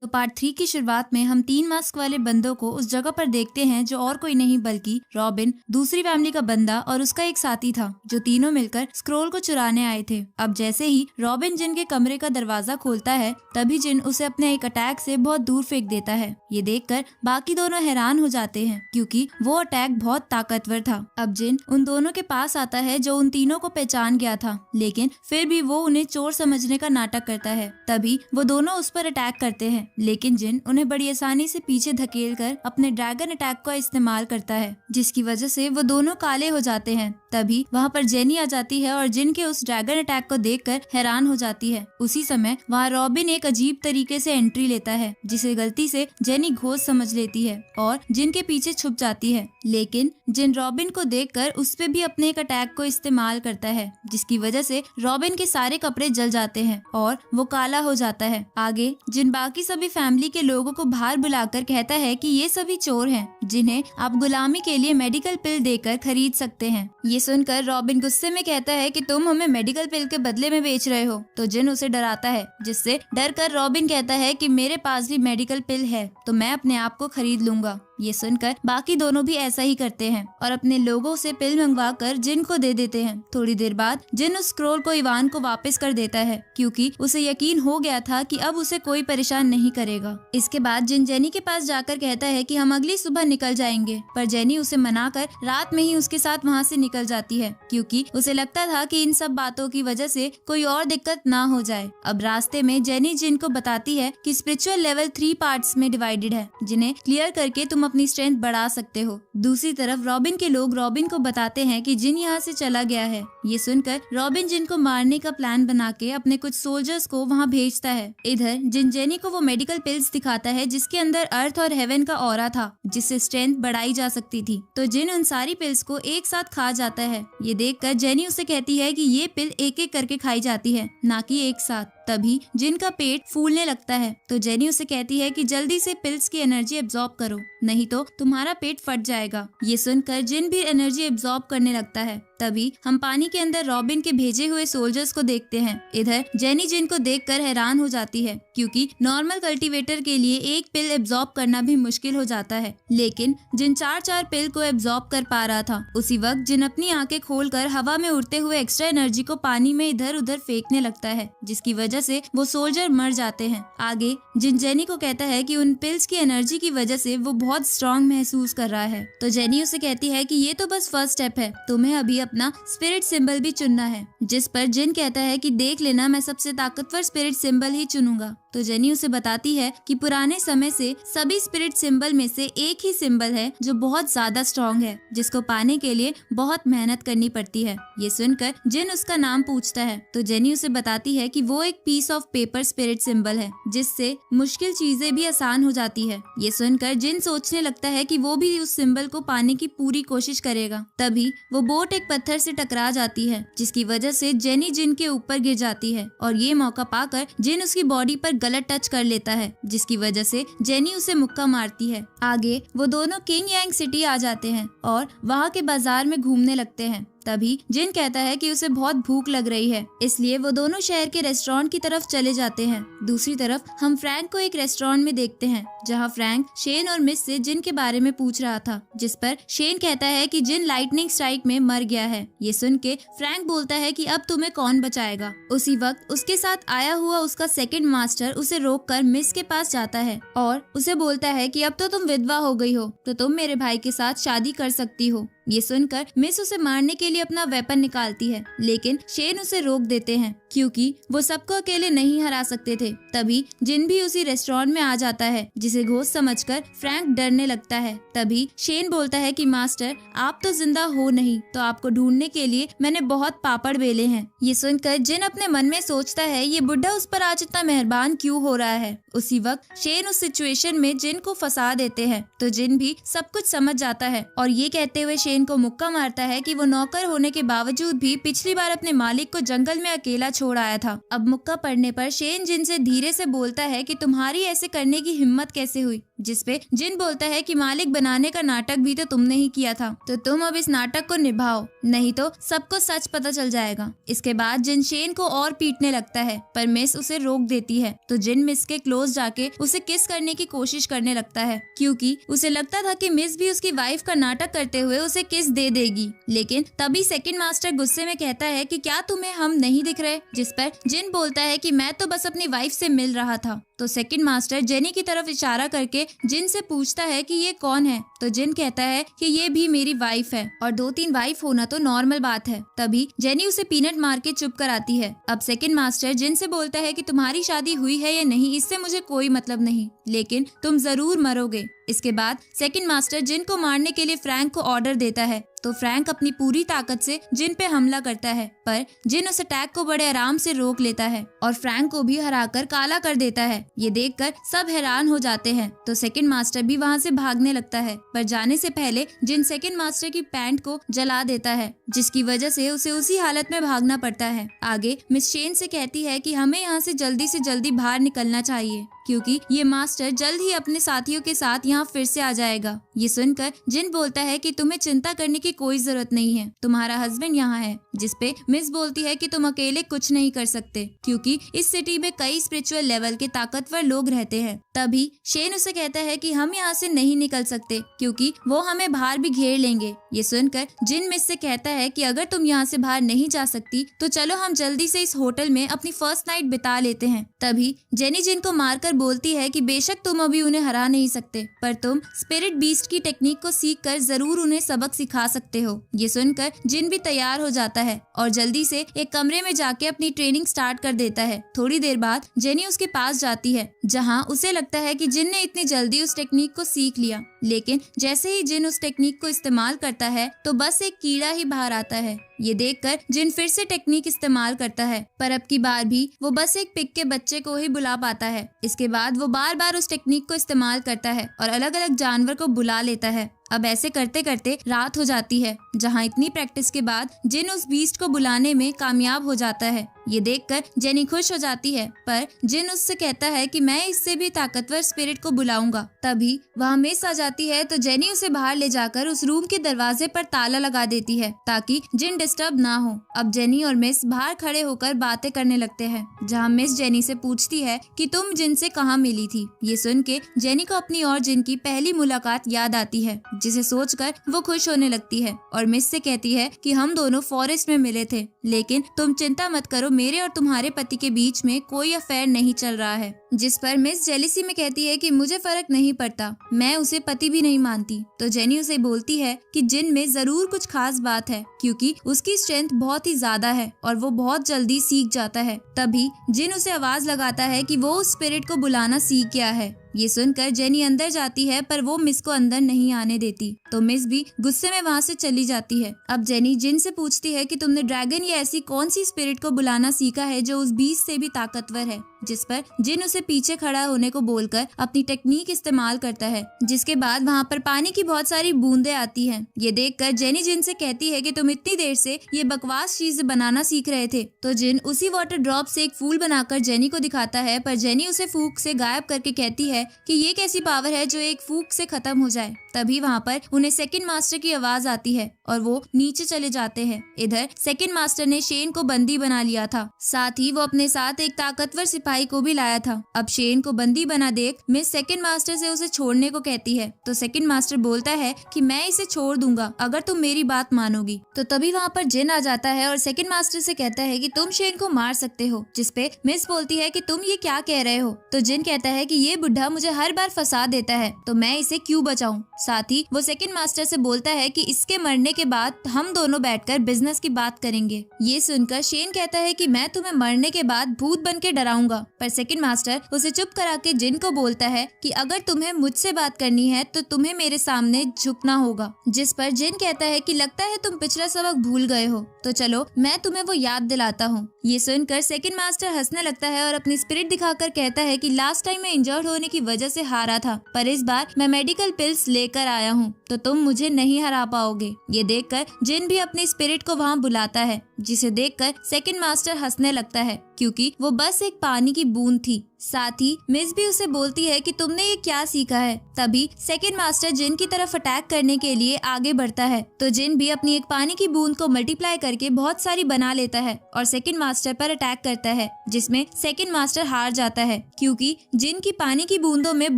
तो पार्ट 3 की शुरुआत में हम 3 मास्क वाले बंदों को उस जगह पर देखते हैं जो और कोई नहीं बल्कि रॉबिन, दूसरी फैमिली का बंदा और उसका एक साथी था जो तीनों मिलकर स्क्रोल को चुराने आए थे। अब जैसे ही रॉबिन जिन के कमरे का दरवाजा खोलता है तभी जिन उसे अपने एक अटैक से बहुत दूर फेंक देता है। ये देखकर बाकी दोनों हैरान हो जाते हैं क्योंकि वो अटैक बहुत ताकतवर था। अब जिन उन दोनों के पास आता है जो उन तीनों को पहचान गया था, लेकिन फिर भी वो उन्हें चोर समझने का नाटक करता है। तभी वो दोनों उस पर अटैक करते हैं, लेकिन जिन उन्हें बड़ी आसानी से पीछे धकेलकर अपने ड्रैगन अटैक का इस्तेमाल करता है, जिसकी वजह से वो दोनों काले हो जाते हैं। तभी वहाँ पर जेनी आ जाती है और जिन के उस ड्रैगन अटैक को देखकर हैरान हो जाती है। उसी समय वहाँ रॉबिन एक अजीब तरीके से एंट्री लेता है जिसे गलती से जेनी घोस्ट समझ लेती है और जिन के पीछे छुप जाती है, लेकिन जिन रॉबिन को देखकर उस पे भी अपने एक अटैक को इस्तेमाल करता है, जिसकी वजह से रॉबिन के सारे कपड़े जल जाते हैं और वो काला हो जाता है। आगे जिन बाकी सभी फैमिली के लोगों को बाहर बुलाकर कहता है कि ये सभी चोर हैं जिन्हें आप गुलामी के लिए मेडिकल पिल देकर खरीद सकते हैं। ये सुनकर रॉबिन गुस्से में कहता है कि तुम हमें मेडिकल पिल के बदले में बेच रहे हो, तो जिन उसे डराता है, जिससे डर कर रॉबिन कहता है कि मेरे पास भी मेडिकल पिल है तो मैं अपने आप को खरीद लूंगा। ये सुनकर बाकी दोनों भी ऐसा ही करते हैं और अपने लोगों से पिल मंगवा कर जिन को दे देते हैं। थोड़ी देर बाद जिन उस स्क्रोल को इवान को वापस कर देता है क्योंकि उसे यकीन हो गया था कि अब उसे कोई परेशान नहीं करेगा। इसके बाद जिन जेनी के पास जाकर कहता है कि हम अगली सुबह निकल जाएंगे, पर जेनी उसे मनाकर रात में ही उसके साथ वहाँ से निकल जाती है क्योंकि उसे लगता था कि इन सब बातों की वजह से कोई और दिक्कत ना हो जाए। अब रास्ते में जेनी जिन को बताती है कि स्पिरिचुअल लेवल 3 पार्ट्स में डिवाइडेड है जिन्हें क्लियर करके तुम अपनी स्ट्रेंथ बढ़ा सकते हो। दूसरी तरफ रॉबिन के लोग रॉबिन को बताते हैं कि जिन यहाँ से चला गया है। ये सुनकर रॉबिन जिन को मारने का प्लान बना के अपने कुछ सोल्जर्स को वहाँ भेजता है। इधर जिन जेनी को वो मेडिकल पिल्स दिखाता है जिसके अंदर अर्थ और हेवन का ऑरा था जिससे स्ट्रेंथ बढ़ाई जा सकती थी, तो जिन उन सारी पिल्स को एक साथ खा जाता है। ये देखकर जेनी उसे कहती है कि ये पिल एक एक करके खाई जाती है, ना कि एक साथ। तभी जिन का पेट फूलने लगता है तो जेनी उसे कहती है कि जल्दी से पिल्स की एनर्जी एब्जॉर्ब करो, नहीं तो तुम्हारा पेट फट जाएगा। ये सुनकर जिन भी एनर्जी एब्जॉर्ब करने लगता है। तभी हम पानी के अंदर रॉबिन के भेजे हुए सोल्जर्स को देखते हैं। इधर जेनी जिन को देखकर हैरान हो जाती है क्योंकि नॉर्मल कल्टीवेटर के लिए एक पिल एब्जॉर्ब करना भी मुश्किल हो जाता है, लेकिन जिन 4-4 पिल को एब्जॉर्ब कर पा रहा था। उसी वक्त जिन अपनी आंखें खोलकर हवा में उड़ते हुए एक्स्ट्रा एनर्जी को पानी में इधर उधर फेंकने लगता है, जिसकी वजह से वो सोल्जर मर जाते हैं। आगे जिन जेनी को कहता है कि उन पिल्स की एनर्जी की वजह से वो बहुत स्ट्रॉन्ग महसूस कर रहा है, तो जेनी उसे कहती है कि ये तो बस फर्स्ट स्टेप है, तुम्हें अभी अपना स्पिरिट सिंबल भी चुनना है। जिस पर जिन कहता है कि देख लेना, मैं सबसे ताकतवर स्पिरिट सिंबल ही चुनूंगा। तो जेनी उसे बताती है कि पुराने समय से सभी स्पिरिट सिंबल में से एक ही सिंबल है जो बहुत ज्यादा स्ट्रॉन्ग है, जिसको पाने के लिए बहुत मेहनत करनी पड़ती है। ये सुनकर जिन उसका नाम पूछता है तो जेनी उसे बताती है कि वो एक piece of paper spirit symbol है जिससे मुश्किल चीजें भी आसान हो जाती है। ये सुनकर जिन सोचने लगता है कि वो भी उस सिंबल को पाने की पूरी कोशिश करेगा। तभी वो बोट एक पत्थर से टकरा जाती है जिसकी वजह से जेनी जिन के ऊपर गिर जाती है और ये मौका पाकर जिन उसकी बॉडी पर गलत टच कर लेता है, जिसकी वजह से जेनी उसे मुक्का मारती है। आगे वो दोनों किंग यांग सिटी आ जाते हैं और वहाँ के बाजार में घूमने लगते हैं। तभी जिन कहता है कि उसे बहुत भूख लग रही है, इसलिए वो दोनों शहर के रेस्टोरेंट की तरफ चले जाते हैं। दूसरी तरफ हम फ्रैंक को एक रेस्टोरेंट में देखते हैं जहां फ्रैंक शेन और मिस से जिन के बारे में पूछ रहा था, जिस पर शेन कहता है कि जिन लाइटनिंग स्ट्राइक में मर गया है। ये सुन के फ्रैंक बोलता है कि अब तुम्हें कौन बचाएगा। उसी वक्त उसके साथ आया हुआ उसका सेकंड मास्टर उसे रोककर मिस के पास जाता है और उसे बोलता है कि अब तो तुम विधवा हो गई हो तो तुम मेरे भाई के साथ शादी कर सकती हो। ये सुनकर मिस उसे मारने के लिए अपना वेपन निकालती है, लेकिन शेन उसे रोक देते हैं क्योंकि वो सबको अकेले नहीं हरा सकते थे। तभी जिन भी उसी रेस्टोरेंट में आ जाता है जिसे घोस्ट समझकर फ्रैंक डरने लगता है। तभी शेन बोलता है कि मास्टर, आप तो जिंदा हो नहीं, तो आपको ढूंढने के लिए मैंने बहुत पापड़ बेले हैं। ये सुनकर जिन अपने मन में सोचता है ये बुढ़ा उस पर आज इतना मेहरबान क्यों हो रहा है। उसी वक्त शेन उस सिचुएशन में जिन को फंसा देते हैं तो जिन भी सब कुछ समझ जाता है और ये कहते हुए शेन को मुक्का मारता है कि वो नौकर होने के बावजूद भी पिछली बार अपने मालिक को जंगल में अकेला छोड़ आया था। अब मुक्का पड़ने पर शेन जिन से धीरे से बोलता है कि तुम्हारी ऐसे करने की हिम्मत कैसे हुई, जिसपे जिन बोलता है कि मालिक बनाने का नाटक भी तो तुमने ही किया था, तो तुम अब इस नाटक को निभाओ, नहीं तो सबको सच पता चल जाएगा। इसके बाद जिन शेन को और पीटने लगता है, पर मिस उसे रोक देती है। तो जिन मिस के क्लोज जाके उसे किस करने की कोशिश करने लगता है, क्योंकि उसे लगता था कि मिस भी उसकी वाइफ का नाटक करते हुए उसे किस दे देगी। लेकिन तभी सेकंड मास्टर गुस्से में कहता है कि क्या तुम्हें हम नहीं दिख रहे, जिस पर जिन बोलता है कि मैं तो बस अपनी वाइफ से मिल रहा था। तो सेकंड मास्टर जेनी की तरफ इशारा करके जिन से पूछता है कि ये कौन है, तो जिन कहता है कि ये भी मेरी वाइफ है और 2-3 वाइफ होना तो नॉर्मल बात है। तभी जेनी उसे पीनट मार के चुप कराती है। अब सेकंड मास्टर जिन से बोलता है कि तुम्हारी शादी हुई है या नहीं इससे मुझे कोई मतलब नहीं, लेकिन तुम जरूर मरोगे। इसके बाद सेकंड मास्टर जिन को मारने के लिए फ्रैंक को ऑर्डर देता है। तो फ्रैंक अपनी पूरी ताकत से जिन पे हमला करता है, पर जिन उस अटैक को बड़े आराम से रोक लेता है और फ्रैंक को भी हराकर काला कर देता है। ये देखकर सब हैरान हो जाते हैं। तो सेकंड मास्टर भी वहाँ से भागने लगता है, पर जाने से पहले जिन सेकंड मास्टर की पैंट को जला देता है, जिसकी वजह से उसे उसी हालत में भागना पड़ता है। आगे मिस शेन से कहती है कि हमें यहाँ से जल्दी बाहर निकलना चाहिए, क्योंकि ये मास्टर जल्द ही अपने साथियों के साथ यहाँ फिर से आ जाएगा। ये सुनकर जिन बोलता है कि तुम्हें चिंता करने की कोई जरूरत नहीं है, तुम्हारा हस्बैंड यहाँ है। जिसपे मिस बोलती है कि तुम अकेले कुछ नहीं कर सकते, क्योंकि इस सिटी में कई स्पिरिचुअल लेवल के ताकतवर लोग रहते हैं। तभी शेन उसे कहता है कि हम यहाँ से नहीं निकल सकते, क्योंकि वो हमें बाहर भी घेर लेंगे। ये सुनकर जिन मिस से कहता है कि अगर तुम यहाँ से बाहर नहीं जा सकती तो चलो हम जल्दी से इस होटल में अपनी फर्स्ट नाइट बिता लेते हैं। तभी जेनी जिन को मारकर बोलती है कि बेशक तुम अभी उन्हें हरा नहीं सकते, पर तुम स्पिरिट बीस्ट की टेक्निक को सीखकर जरूर उन्हें सबक सिखा सकते हो। ये सुनकर जिन भी तैयार हो जाता है और जल्दी से एक कमरे में जाके अपनी ट्रेनिंग स्टार्ट कर देता है। थोड़ी देर बाद जेनी उसके पास जाती है, जहाँ उसे लगता है कि जिन ने इतनी जल्दी उस टेक्निक को सीख लिया, लेकिन जैसे ही जिन उस टेक्निक को इस्तेमाल करता है तो बस एक कीड़ा ही बाहर आता है। ये देखकर जिन फिर से टेक्निक इस्तेमाल करता है, पर अब की बार भी वो बस एक पिग के बच्चे को ही बुला पाता है। इसके बाद वो बार बार उस टेक्निक को इस्तेमाल करता है और अलग अलग जानवर को बुला लेता है। अब ऐसे करते करते रात हो जाती है, जहाँ इतनी प्रैक्टिस के बाद जिन उस बीस्ट को बुलाने में कामयाब हो जाता है। ये देखकर जेनी खुश हो जाती है, पर जिन उससे कहता है कि मैं इससे भी ताकतवर स्पिरिट को बुलाऊंगा। तभी वहाँ मिस आ जाती है, तो जेनी उसे बाहर ले जाकर उस रूम के दरवाजे पर ताला लगा देती है ताकि जिन डिस्टर्ब ना हो। अब जेनी और मिस बाहर खड़े होकर बातें करने लगते हैं, जहाँ मिस जेनी से पूछती है कि तुम जिन से कहाँ मिली थी। ये सुन के जेनी को अपनी और जिन की पहली मुलाकात याद आती है, जिसे सोचकर वो खुश होने लगती है और मिस से कहती है कि हम दोनों फॉरेस्ट में मिले थे, लेकिन तुम चिंता मत करो, मेरे और तुम्हारे पति के बीच में कोई अफेयर नहीं चल रहा है। जिस पर मिस जेलिसी में कहती है कि मुझे फर्क नहीं पड़ता, मैं उसे पति भी नहीं मानती। तो जेनी उसे बोलती है कि जिन में जरूर कुछ खास बात है, क्योंकि उसकी स्ट्रेंथ बहुत ही ज्यादा है और वो बहुत जल्दी सीख जाता है। तभी जिन उसे आवाज लगाता है कि वो उस स्पिरिट को बुलाना सीख गया है। ये सुनकर जेनी अंदर जाती है, पर वो मिस को अंदर नहीं आने देती, तो मिस भी गुस्से में वहाँ से चली जाती है। अब जेनी जिन से पूछती है कि तुमने ड्रैगन या ऐसी कौन सी स्पिरिट को बुलाना सीखा है जो उस बीस्ट से भी ताकतवर है। जिस पर जिन उसे पीछे खड़ा होने को बोलकर अपनी टेक्निक इस्तेमाल करता है, जिसके बाद वहाँ पर पानी की बहुत सारी बूंदें आती हैं। ये देखकर जेनी जिन से कहती है कि तुम इतनी देर से ये बकवास चीज बनाना सीख रहे थे। तो जिन उसी वाटर ड्रॉप से एक फूल बनाकर जेनी को दिखाता है, पर जेनी उसे फूंक से गायब करके कहती है कि ये कैसी पावर है जो एक फूंक से खत्म हो जाए। तभी वहाँ पर उन्हें सेकंड मास्टर की आवाज आती है और वो नीचे चले जाते हैं। इधर सेकंड मास्टर ने शेन को बंदी बना लिया था, साथ ही वो अपने साथ एक ताकतवर सिपाही को भी लाया था। अब शेन को बंदी बना देख मिस सेकंड मास्टर से उसे छोड़ने को कहती है, तो सेकंड मास्टर बोलता है कि मैं इसे छोड़ दूंगा अगर तुम मेरी बात मानोगी। तो तभी वहाँ पर जिन आ जाता है और सेकंड मास्टर से कहता है कि तुम शेन को मार सकते हो, जिसपे मिस बोलती है कि तुम ये क्या कह रहे हो। तो जिन कहता है कि ये बुढ़ा मुझे हर बार फंसा देता है, तो मैं इसे क्यों बचाऊं। साथ ही वो सेकंड मास्टर से बोलता है कि इसके मरने के बाद हम दोनों बैठकर बिजनेस की बात करेंगे। ये सुनकर शेन कहता है कि मैं तुम्हें मरने के बाद भूत बन के डराऊंगा होगा। पर सेकंड मास्टर उसे चुप करा के जिन को बोलता है कि अगर तुम्हें मुझसे बात करनी है तो तुम्हें मेरे सामने झुकना होगा। जिस पर जिन कहता है कि लगता है तुम पिछला सबक भूल गए हो, तो चलो मैं तुम्हें वो याद दिलाता हूँ। ये सुनकर सेकंड मास्टर हंसने लगता है और अपनी स्पिरिट दिखाकर कहता है कि लास्ट टाइम मैं इंजर्ड होने की वजह से हारा था, पर इस बार मैं मेडिकल पिल्स लेकर आया हूँ, तो तुम मुझे नहीं हरा पाओगे। ये देखकर जिन भी अपनी स्पिरिट को वहाँ बुलाता है, जिसे देखकर सेकंड मास्टर हंसने लगता है क्योंकि वो बस एक पानी की बूंद थी। साथ ही मिस भी उसे बोलती है कि तुमने ये क्या सीखा है। तभी सेकंड मास्टर जिन की तरफ अटैक करने के लिए आगे बढ़ता है, तो जिन भी अपनी एक पानी की बूंद को मल्टीप्लाई करके बहुत सारी बना लेता है और सेकंड मास्टर पर अटैक करता है, जिसमें सेकंड मास्टर हार जाता है क्योंकि जिन की पानी की बूंदों में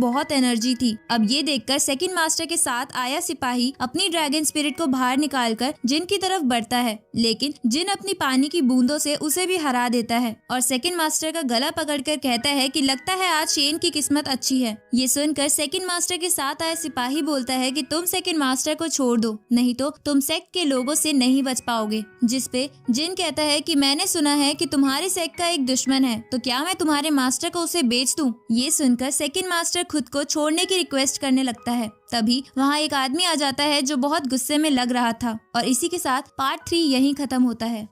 बहुत एनर्जी थी। अब ये देखकर सेकंड मास्टर के साथ आया सिपाही अपनी ड्रैगन स्पिरिट को बाहर निकालकर जिन की तरफ बढ़ता है, लेकिन जिन अपनी पानी की बूंदों से उसे भी हरा देता है और सेकंड मास्टर का गला पकड़कर कहता है कि लगता है आज शेन की किस्मत अच्छी है। ये सुनकर सेकंड मास्टर के साथ आया सिपाही बोलता है कि तुम सेकंड मास्टर को छोड़ दो, नहीं तो तुम सेक्ट के लोगों से नहीं बच पाओगे। जिस पे जिन कहता है कि मैंने सुना है कि तुम्हारे सेक्ट का एक दुश्मन है, तो क्या मैं तुम्हारे मास्टर को उसे बेच दूं? ये सुनकर सेकंड मास्टर खुद को छोड़ने की रिक्वेस्ट करने लगता है। तभी वहाँ एक आदमी आ जाता है जो बहुत गुस्से में लग रहा था और इसी के साथ पार्ट 3 यहीं खत्म होता है।